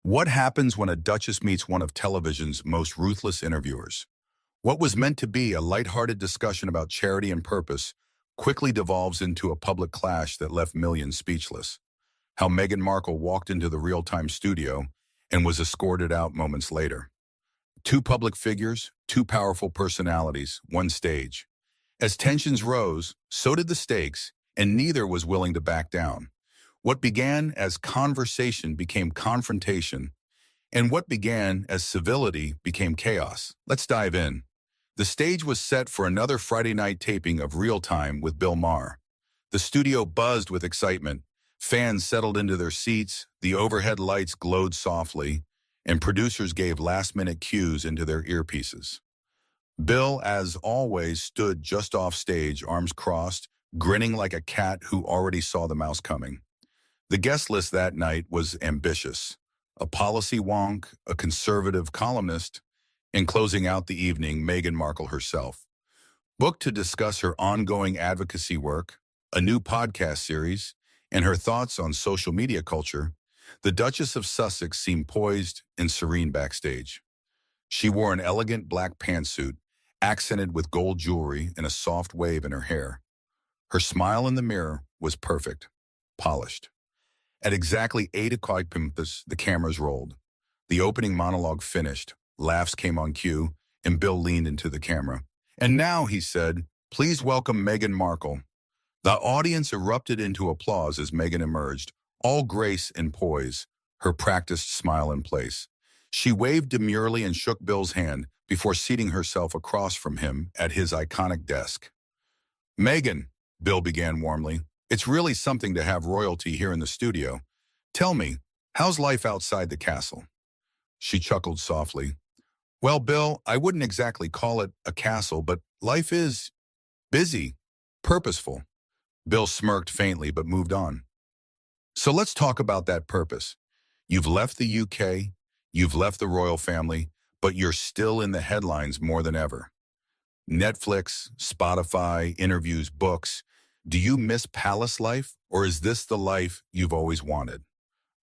What happens when a duchess meets one of television's most ruthless interviewers? What was meant to be a lighthearted discussion about charity and purpose quickly devolves into a public clash that left millions speechless. How Meghan Markle walked into the real-time studio and was escorted out moments later. Two public figures, two powerful personalities, one stage. As tensions rose, so did the stakes, and neither was willing to back down. What began as conversation became confrontation, and what began as civility became chaos. Let's dive in. The stage was set for another Friday night taping of Real Time with Bill Maher. The studio buzzed with excitement. Fans settled into their seats, the overhead lights glowed softly, and producers gave last-minute cues into their earpieces. Bill, as always, stood just off stage, arms crossed, grinning like a cat who already saw the mouse coming. The guest list that night was ambitious. A policy wonk, a conservative columnist, and closing out the evening, Meghan Markle herself. Booked to discuss her ongoing advocacy work, a new podcast series, and her thoughts on social media culture, the Duchess of Sussex seemed poised and serene backstage. She wore an elegant black pantsuit, accented with gold jewelry and a soft wave in her hair. Her smile in the mirror was perfect, polished. At exactly 8 o'clock, the cameras rolled. The opening monologue finished, laughs came on cue, and Bill leaned into the camera. "And now," he said, "please welcome Meghan Markle." The audience erupted into applause as Meghan emerged, all grace and poise, her practiced smile in place. She waved demurely and shook Bill's hand before seating herself across from him at his iconic desk. "Meghan," Bill began warmly, "it's really something to have royalty here in the studio. Tell me, how's life outside the castle?" She chuckled softly. "Well, Bill, I wouldn't exactly call it a castle, but life is busy, purposeful." Bill smirked faintly but moved on. "So let's talk about that purpose. You've left the UK, you've left the royal family, but you're still in the headlines more than ever. Netflix, Spotify, interviews, books. Do you miss palace life, or is this the life you've always wanted?"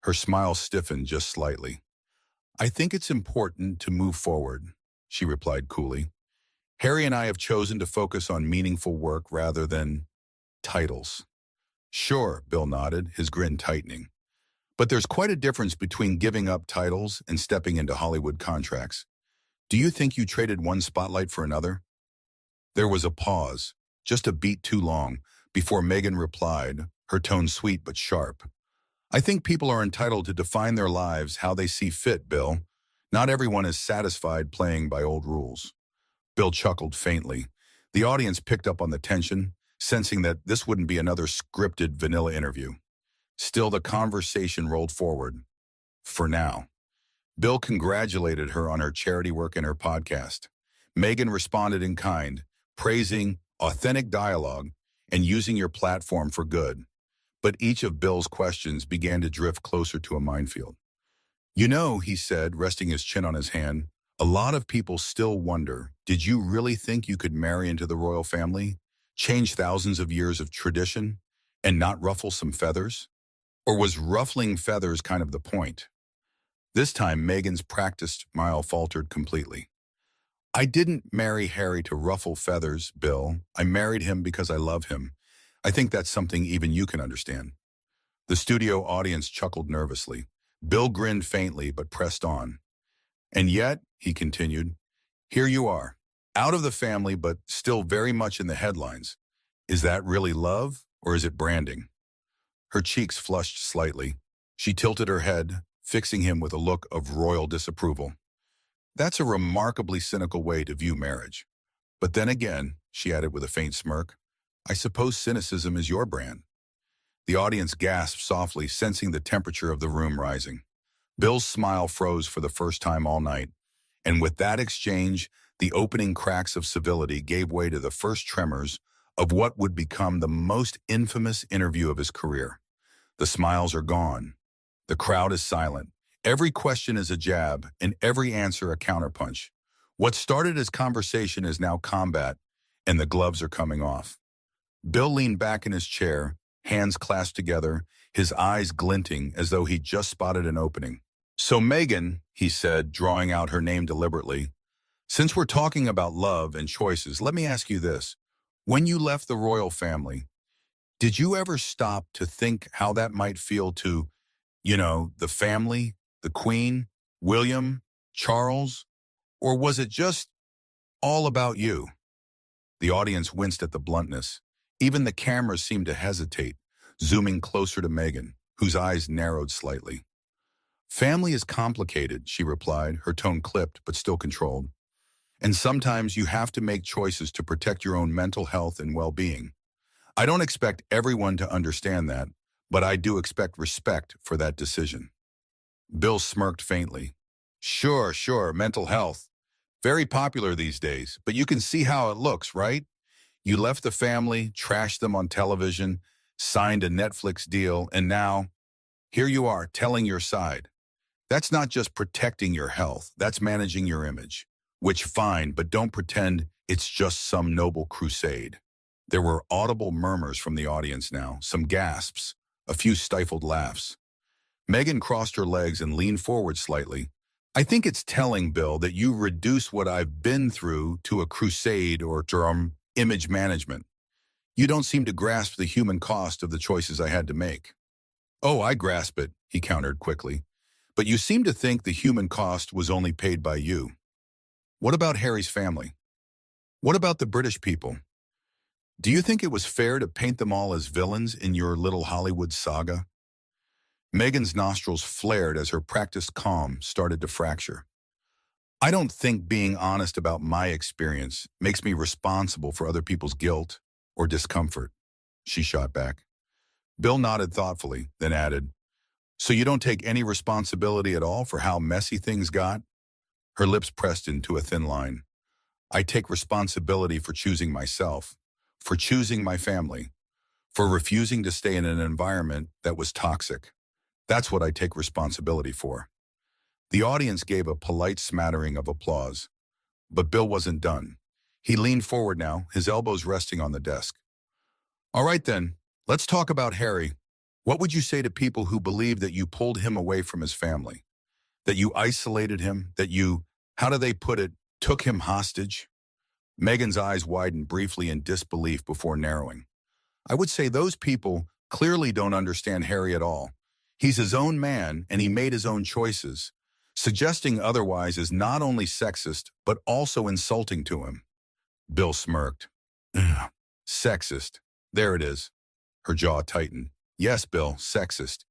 Her smile stiffened just slightly. "I think it's important to move forward," she replied coolly. "Harry and I have chosen to focus on meaningful work rather than titles." "Sure," Bill nodded, his grin tightening. "But there's quite a difference between giving up titles and stepping into Hollywood contracts. Do you think you traded one spotlight for another?" There was a pause, just a beat too long, before Meghan replied, her tone sweet but sharp. "I think people are entitled to define their lives how they see fit, Bill. Not everyone is satisfied playing by old rules." Bill chuckled faintly. The audience picked up on the tension, sensing that this wouldn't be another scripted vanilla interview. Still, the conversation rolled forward. For now. Bill congratulated her on her charity work and her podcast. Meghan responded in kind, praising authentic dialogue and using your platform for good. But each of Bill's questions began to drift closer to a minefield. "You know," he said, resting his chin on his hand, "a lot of people still wonder, did you really think you could marry into the royal family, change thousands of years of tradition, and not ruffle some feathers? Or was ruffling feathers kind of the point?" This time, Meghan's practiced smile faltered completely. "I didn't marry Harry to ruffle feathers, Bill. I married him because I love him. I think that's something even you can understand." The studio audience chuckled nervously. Bill grinned faintly but pressed on. "And yet," he continued, "here you are, out of the family but still very much in the headlines. Is that really love, or is it branding?" Her cheeks flushed slightly. She tilted her head, fixing him with a look of royal disapproval. "That's a remarkably cynical way to view marriage. But then again," she added with a faint smirk, "I suppose cynicism is your brand." The audience gasped softly, sensing the temperature of the room rising. Bill's smile froze for the first time all night, and with that exchange, the opening cracks of civility gave way to the first tremors of what would become the most infamous interview of his career. The smiles are gone. The crowd is silent. Every question is a jab, and every answer a counterpunch. What started as conversation is now combat, and the gloves are coming off. Bill leaned back in his chair, hands clasped together, his eyes glinting as though he'd just spotted an opening. So Meghan, he said, drawing out her name deliberately, since we're talking about love and choices, let me ask you this. When you left the royal family, did you ever stop to think how that might feel to, the family, the Queen, William, Charles? Or was it just all about you? The audience winced at the bluntness. Even the cameras seemed to hesitate, zooming closer to Meghan, whose eyes narrowed slightly. Family is complicated, she replied, her tone clipped but still controlled. And sometimes you have to make choices to protect your own mental health and well-being. I don't expect everyone to understand that, but I do expect respect for that decision. Bill smirked faintly. Sure, mental health. Very popular these days, but you can see how it looks, right? You left the family, trashed them on television, signed a Netflix deal, and now, here you are telling your side. That's not just protecting your health, that's managing your image. Which fine, but don't pretend it's just some noble crusade. There were audible murmurs from the audience now, some gasps, a few stifled laughs. Meghan crossed her legs and leaned forward slightly. I think it's telling, Bill, that you reduce what I've been through to a crusade or term image management. You don't seem to grasp the human cost of the choices I had to make. Oh, I grasp it, he countered quickly. But you seem to think the human cost was only paid by you. What about Harry's family? What about the British people? Do you think it was fair to paint them all as villains in your little Hollywood saga? Meghan's nostrils flared as her practiced calm started to fracture. I don't think being honest about my experience makes me responsible for other people's guilt or discomfort, she shot back. Bill nodded thoughtfully, then added, so you don't take any responsibility at all for how messy things got? Her lips pressed into a thin line. I take responsibility for choosing myself, for choosing my family, for refusing to stay in an environment that was toxic. That's what I take responsibility for. The audience gave a polite smattering of applause. But Bill wasn't done. He leaned forward now, his elbows resting on the desk. All right then, let's talk about Harry. What would you say to people who believe that you pulled him away from his family? That you isolated him? That you, how do they put it, took him hostage? Meghan's eyes widened briefly in disbelief before narrowing. I would say those people clearly don't understand Harry at all. He's his own man and he made his own choices. Suggesting otherwise is not only sexist, but also insulting to him. Bill smirked. Ugh, sexist. There it is. Her jaw tightened. Yes, Bill, sexist.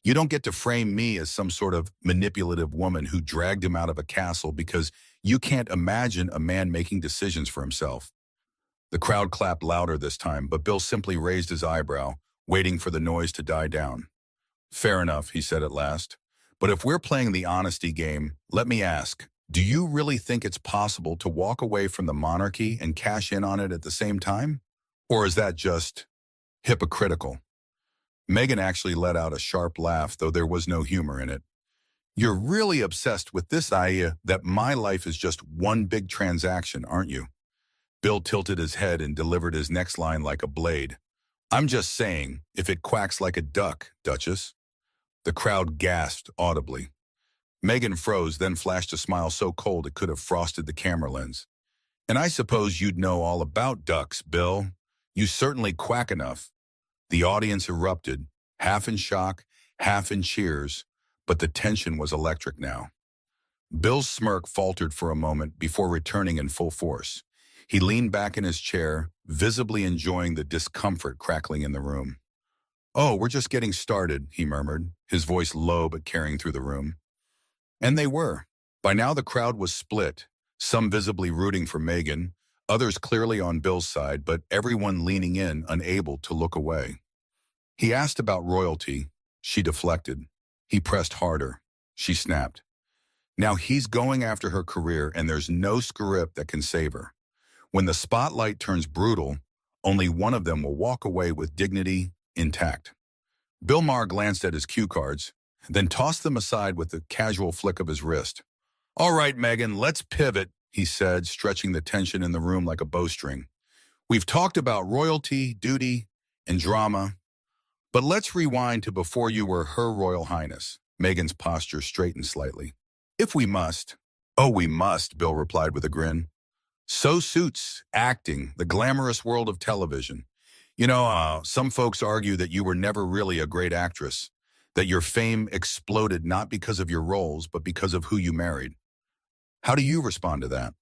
You don't get to frame me as some sort of manipulative woman who dragged him out of a castle because you can't imagine a man making decisions for himself. The crowd clapped louder this time, but Bill simply raised his eyebrow, waiting for the noise to die down. Fair enough, he said at last. But if we're playing the honesty game, let me ask, do you really think it's possible to walk away from the monarchy and cash in on it at the same time? Or is that just hypocritical? Meghan actually let out a sharp laugh, though there was no humor in it. You're really obsessed with this idea that my life is just one big transaction, aren't you? Bill tilted his head and delivered his next line like a blade. I'm just saying, if it quacks like a duck, Duchess. The crowd gasped audibly. Meghan froze, then flashed a smile so cold it could have frosted the camera lens. And I suppose you'd know all about ducks, Bill. You certainly quack enough. The audience erupted, half in shock, half in cheers, but the tension was electric now. Bill's smirk faltered for a moment before returning in full force. He leaned back in his chair, visibly enjoying the discomfort crackling in the room. Oh, we're just getting started, he murmured, his voice low but carrying through the room. And they were. By now the crowd was split, some visibly rooting for Meghan, others clearly on Bill's side, but everyone leaning in, unable to look away. He asked about royalty. She deflected. He pressed harder. She snapped. Now he's going after her career, and there's no script that can save her. When the spotlight turns brutal, only one of them will walk away with dignity intact. Bill Maher glanced at his cue cards, then tossed them aside with a casual flick of his wrist. All right, Meghan, let's pivot, he said, stretching the tension in the room like a bowstring. We've talked about royalty, duty, and drama, but let's rewind to before you were Her Royal Highness. Meghan's posture straightened slightly. If we must. Oh, we must, Bill replied with a grin. So suits acting, the glamorous world of television. Some folks argue that you were never really a great actress, that your fame exploded not because of your roles, but because of who you married. How do you respond to that?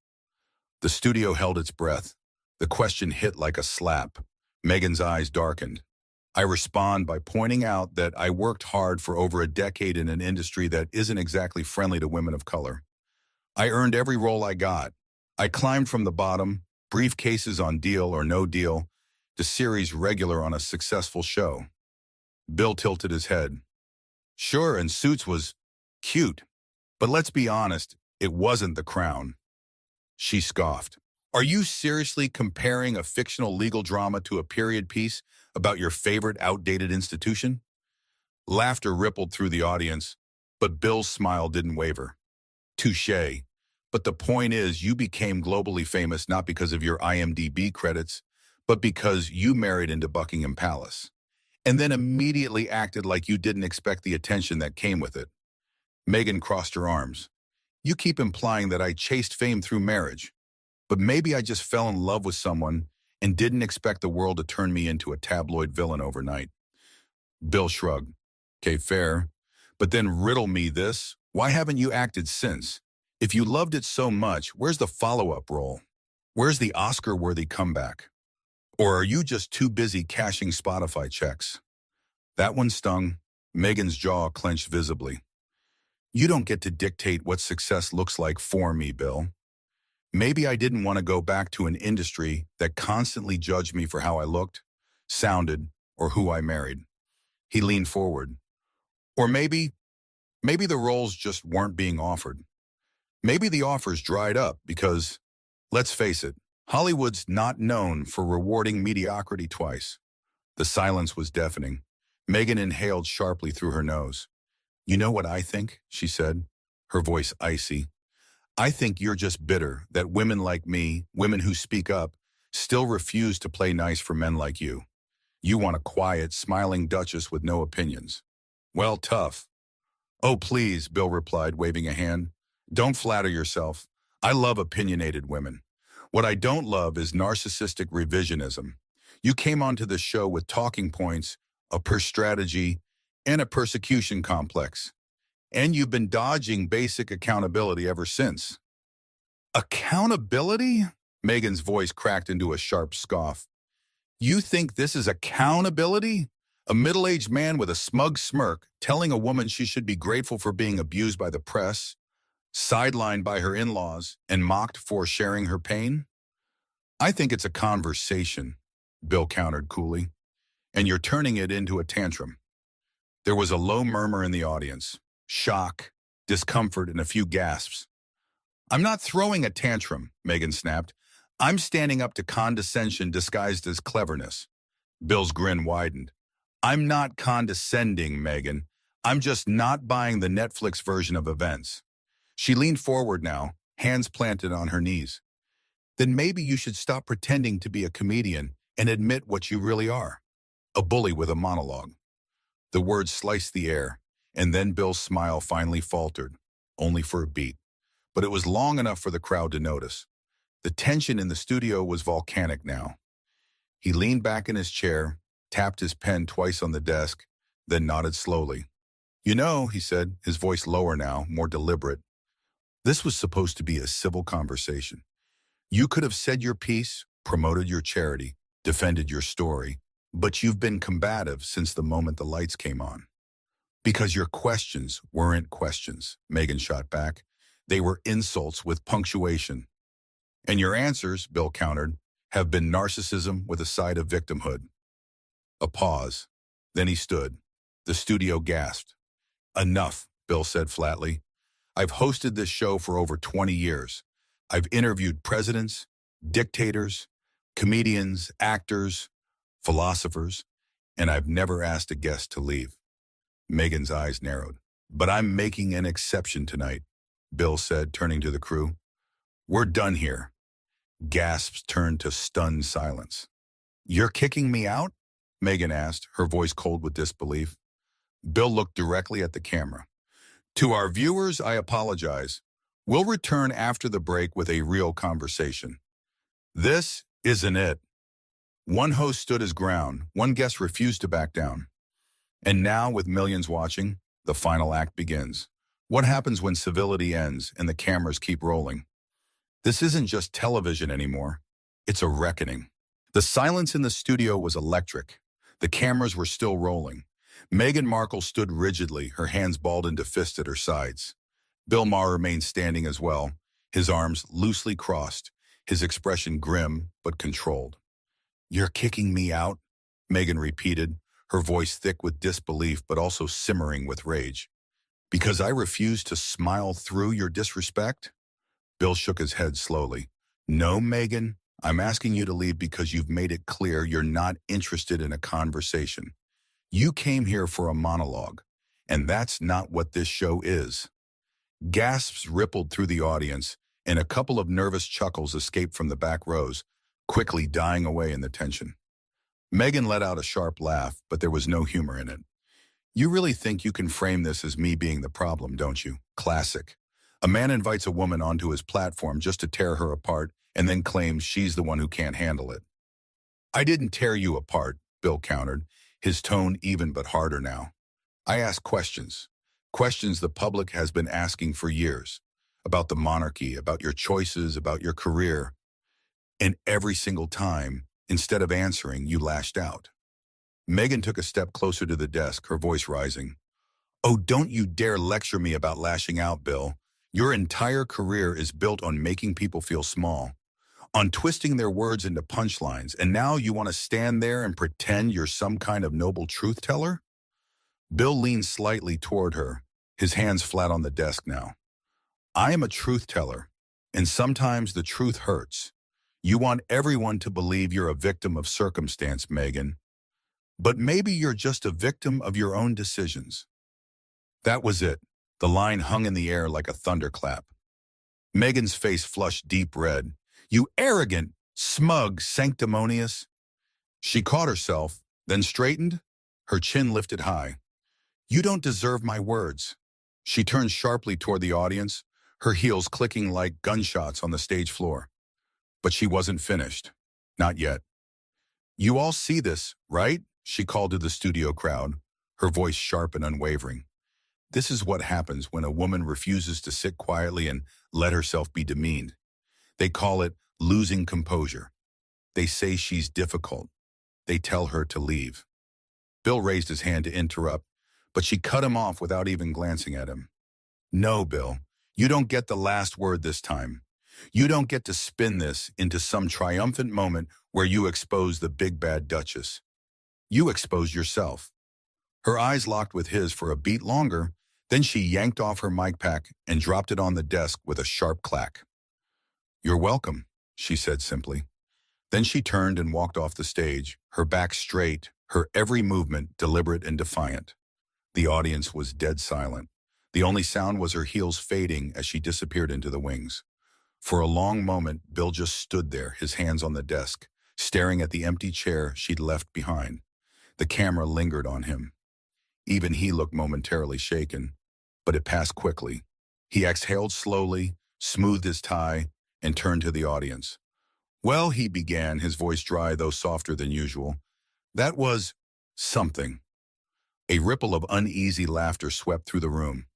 The studio held its breath. The question hit like a slap. Meghan's eyes darkened. I respond by pointing out that I worked hard for over a decade in an industry that isn't exactly friendly to women of color. I earned every role I got. I climbed from the bottom, briefcases on Deal or No Deal, to series regular on a successful show. Bill tilted his head. Sure, and Suits was cute, but let's be honest, it wasn't The Crown. She scoffed. Are you seriously comparing a fictional legal drama to a period piece about your favorite outdated institution? Laughter rippled through the audience, but Bill's smile didn't waver. Touché. But the point is, you became globally famous not because of your IMDb credits, but because you married into Buckingham Palace, and then immediately acted like you didn't expect the attention that came with it. Meghan crossed her arms. You keep implying that I chased fame through marriage, but maybe I just fell in love with someone and didn't expect the world to turn me into a tabloid villain overnight. Bill shrugged. Okay, fair. But then riddle me this. Why haven't you acted since? If you loved it so much, where's the follow-up role? Where's the Oscar-worthy comeback? Or are you just too busy cashing Spotify checks? That one stung. Meghan's jaw clenched visibly. You don't get to dictate what success looks like for me, Bill. Maybe I didn't want to go back to an industry that constantly judged me for how I looked, sounded, or who I married. He leaned forward. Or maybe the roles just weren't being offered. Maybe the offers dried up because, let's face it, Hollywood's not known for rewarding mediocrity twice. The silence was deafening. Meghan inhaled sharply through her nose. You know what I think? She said, her voice icy. I think you're just bitter that women like me, women who speak up, still refuse to play nice for men like you. You want a quiet, smiling duchess with no opinions. Well, tough. Oh, please, Bill replied, waving a hand. Don't flatter yourself. I love opinionated women. What I don't love is narcissistic revisionism. You came onto the show with talking points, a strategy, and a persecution complex. And you've been dodging basic accountability ever since. Accountability? Meghan's voice cracked into a sharp scoff. You think this is accountability? A middle-aged man with a smug smirk telling a woman she should be grateful for being abused by the press, sidelined by her in-laws, and mocked for sharing her pain? I think it's a conversation, Bill countered coolly, and you're turning it into a tantrum. There was a low murmur in the audience, shock, discomfort, and a few gasps. I'm not throwing a tantrum, Meghan snapped. I'm standing up to condescension disguised as cleverness. Bill's grin widened. I'm not condescending, Meghan. I'm just not buying the Netflix version of events. She leaned forward now, hands planted on her knees. Then maybe you should stop pretending to be a comedian and admit what you really are. A bully with a monologue. The words sliced the air, and then Bill's smile finally faltered, only for a beat. But it was long enough for the crowd to notice. The tension in the studio was volcanic now. He leaned back in his chair, tapped his pen twice on the desk, then nodded slowly. You know, he said, his voice lower now, more deliberate. This was supposed to be a civil conversation. You could have said your piece, promoted your charity, defended your story, but you've been combative since the moment the lights came on. Because your questions weren't questions, Meghan shot back. They were insults with punctuation. And your answers, Bill countered, have been narcissism with a side of victimhood. A pause. Then he stood. The studio gasped. Enough, Bill said flatly. I've hosted this show for over 20 years. I've interviewed presidents, dictators, comedians, actors, philosophers, and I've never asked a guest to leave. Meghan's eyes narrowed. But I'm making an exception tonight, Bill said, turning to the crew. We're done here. Gasps turned to stunned silence. You're kicking me out? Meghan asked, her voice cold with disbelief. Bill looked directly at the camera. To our viewers, I apologize. We'll return after the break with a real conversation. This isn't it. One host stood his ground, one guest refused to back down. And now, with millions watching, the final act begins. What happens when civility ends and the cameras keep rolling? This isn't just television anymore. It's a reckoning. The silence in the studio was electric. The cameras were still rolling. Meghan Markle stood rigidly, her hands balled into fists at her sides. Bill Maher remained standing as well, his arms loosely crossed, his expression grim but controlled. "You're kicking me out?" Meghan repeated, her voice thick with disbelief but also simmering with rage. "Because I refuse to smile through your disrespect?" Bill shook his head slowly. "No, Meghan, I'm asking you to leave because you've made it clear you're not interested in a conversation. You came here for a monologue, and that's not what this show is." Gasps rippled through the audience, and a couple of nervous chuckles escaped from the back rows, quickly dying away in the tension. Meghan let out a sharp laugh, but there was no humor in it. "You really think you can frame this as me being the problem, don't you? Classic. A man invites a woman onto his platform just to tear her apart and then claims she's the one who can't handle it." "I didn't tear you apart," Bill countered, his tone even but harder now. "I asked questions. Questions the public has been asking for years. About the monarchy, about your choices, about your career. And every single time, instead of answering, you lashed out." Meghan took a step closer to the desk, her voice rising. "Oh, don't you dare lecture me about lashing out, Bill. Your entire career is built on making people feel small, on twisting their words into punchlines, and now you want to stand there and pretend you're some kind of noble truth teller?" Bill leaned slightly toward her, his hands flat on the desk now. "I am a truth teller, and sometimes the truth hurts. You want everyone to believe you're a victim of circumstance, Meghan. But maybe you're just a victim of your own decisions." That was it. The line hung in the air like a thunderclap. Meghan's face flushed deep red. "You arrogant, smug, sanctimonious." She caught herself, then straightened, her chin lifted high. "You don't deserve my words." She turned sharply toward the audience, her heels clicking like gunshots on the stage floor. But she wasn't finished. Not yet. "You all see this, right?" she called to the studio crowd, her voice sharp and unwavering. "This is what happens when a woman refuses to sit quietly and let herself be demeaned. They call it losing composure. They say she's difficult. They tell her to leave." Bill raised his hand to interrupt, but she cut him off without even glancing at him. "No, Bill, you don't get the last word this time. You don't get to spin this into some triumphant moment where you expose the big bad Duchess. You expose yourself." Her eyes locked with his for a beat longer, then she yanked off her mic pack and dropped it on the desk with a sharp clack. "You're welcome," she said simply. Then she turned and walked off the stage, her back straight, her every movement deliberate and defiant. The audience was dead silent. The only sound was her heels fading as she disappeared into the wings. For a long moment, Bill just stood there, his hands on the desk, staring at the empty chair she'd left behind. The camera lingered on him. Even he looked momentarily shaken, but it passed quickly. He exhaled slowly, smoothed his tie, and turned to the audience. "Well," he began, his voice dry though softer than usual, "that was something." A ripple of uneasy laughter swept through the room.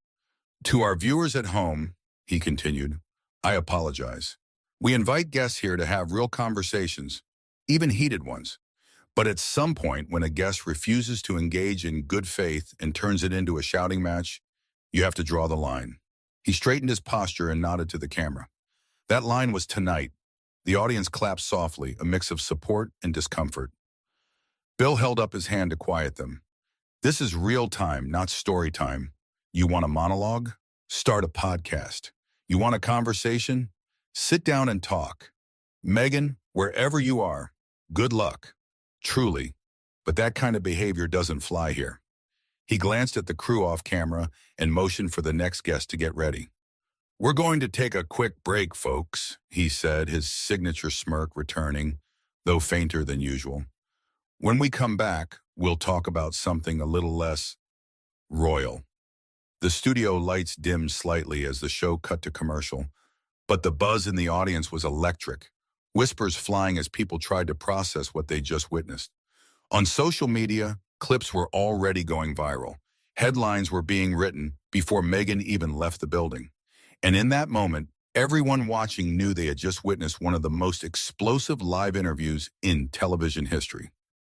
"To our viewers at home," he continued, "I apologize. We invite guests here to have real conversations, even heated ones. But at some point, when a guest refuses to engage in good faith and turns it into a shouting match, you have to draw the line." He straightened his posture and nodded to the camera. That line was tonight. The audience clapped softly, a mix of support and discomfort. Bill held up his hand to quiet them. "This is real time, not story time. You want a monologue? Start a podcast. You want a conversation? Sit down and talk. Meghan, wherever you are, good luck. Truly. But that kind of behavior doesn't fly here." He glanced at the crew off camera and motioned for the next guest to get ready. "We're going to take a quick break, folks," he said, his signature smirk returning, though fainter than usual. "When we come back, we'll talk about something a little less royal." The studio lights dimmed slightly as the show cut to commercial, but the buzz in the audience was electric, whispers flying as people tried to process what they just witnessed. On social media, clips were already going viral. Headlines were being written before Meghan even left the building. And in that moment, everyone watching knew they had just witnessed one of the most explosive live interviews in television history.